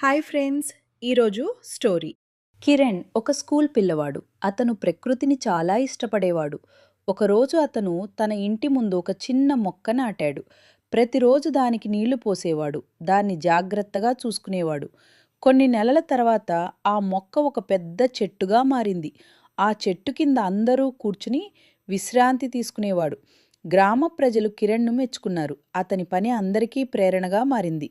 Hi friends! ఈరోజు story. Kiran ఒక school పిల్లవాడు. అతను ప్రకృతిని చాలా ఇష్టపడేవాడు. ఒకరోజు అతను తన ఇంటి ముందు ఒక చిన్న మొక్క నాటాడు. ప్రతిరోజు దానికి నీళ్లు పోసేవాడు. దాన్ని జాగ్రత్తగా చూసుకునేవాడు. కొన్ని నెలల తర్వాత ఆ మొక్క ఒక పెద్ద చెట్టుగా మారింది. ఆ చెట్టు కింద అందరూ కూర్చుని విశ్రాంతి తీసుకునేవాడు. గ్రామ ప్రజలు కిరణ్ను మెచ్చుకున్నారు. అతని పని అందరికీ ప్రేరణగా మారింది.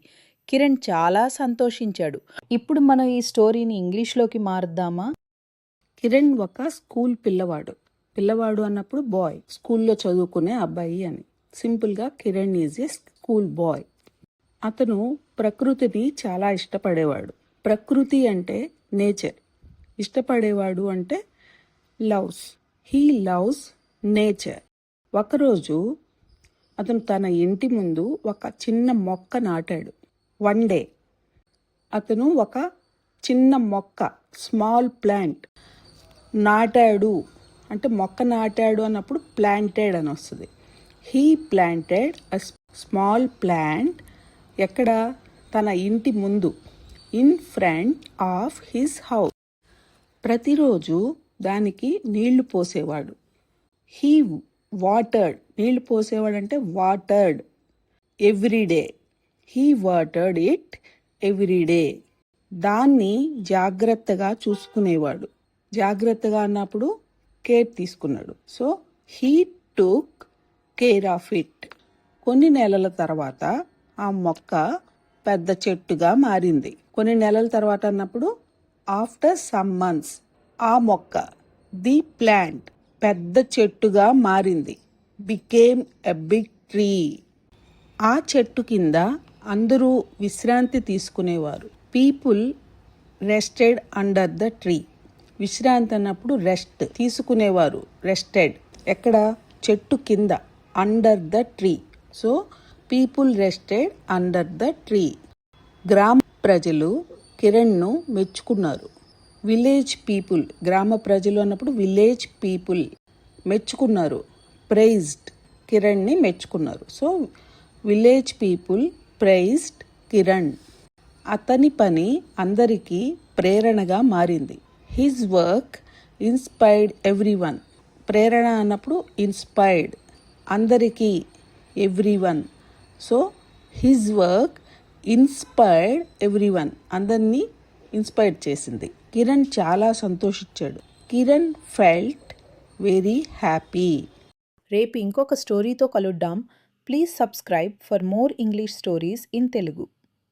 కిరణ్ చాలా సంతోషించాడు. ఇప్పుడు మనం ఈ స్టోరీని ఇంగ్లీష్లోకి మారుద్దామా? కిరణ్ ఒక స్కూల్ పిల్లవాడు అన్నప్పుడు బాయ్, స్కూల్లో చదువుకునే అబ్బాయి అని. సింపుల్గా Kiran is a school bye. అతను ప్రకృతిని చాలా ఇష్టపడేవాడు. ప్రకృతి అంటే నేచర్, ఇష్టపడేవాడు అంటే లవ్స్. He loves nature. ఒకరోజు అతను తన ఇంటి ముందు ఒక చిన్న మొక్క నాటాడు. వన్ డే అతను ఒక చిన్న మొక్క, స్మాల్ ప్లాంట్ నాటాడు. అంటే మొక్క నాటాడు అన్నప్పుడు ప్లాంటెడ్ అని వస్తుంది. He planted a small plant. ఎక్కడ? తన ఇంటి ముందు, in front of his house. ప్రతిరోజు దానికి నీళ్లు పోసేవాడు. He watered. నీళ్లు పోసేవాడు అంటే watered everyday. He watered it every day. దాన్ని జాగ్రత్తగా చూసుకునేవాడు. జాగ్రత్తగా అన్నప్పుడు కేర్ తీసుకున్నాడు. So he took care of it. కొన్ని నెలల తర్వాత ఆ మొక్క పెద్ద చెట్టుగా మారింది. కొన్ని నెలల తర్వాత అన్నప్పుడు ఆఫ్టర్ సమ్ మంత్స్ ఆ మొక్క, ది ప్లాంట్, పెద్ద చెట్టుగా మారింది. Became a big tree. ఆ చెట్టు కింద అందరూ విశ్రాంతి తీసుకునేవారు. People rested under the tree. విశ్రాంతి అన్నప్పుడు రెస్ట్ తీసుకునేవారు. రెస్టెడ్ ఎక్కడ? చెట్టు కింద, under the tree. So people rested under the tree. గ్రామ ప్రజలు కిరణ్ను మెచ్చుకున్నారు. విలేజ్ పీపుల్, గ్రామ ప్రజలు అన్నప్పుడు విలేజ్ పీపుల్ మెచ్చుకున్నారు. ప్రైజ్డ్, కిరణ్ని మెచ్చుకున్నారు. So village people praised Kiran. అతని పని అందరికీ ప్రేరణగా మారింది. His work inspired everyone. ప్రేరణ అన్నప్పుడు ఇన్స్పైర్డ్, అందరికీ, everyone. So his work inspired everyone, అందరినీ ఇన్స్పైర్ చేసింది. కిరణ్ చాలా సంతోషించాడు. Kiran felt very happy. రేపు ఇంకొక స్టోరీతో కలుద్దాం. Please subscribe for more English stories in Telugu.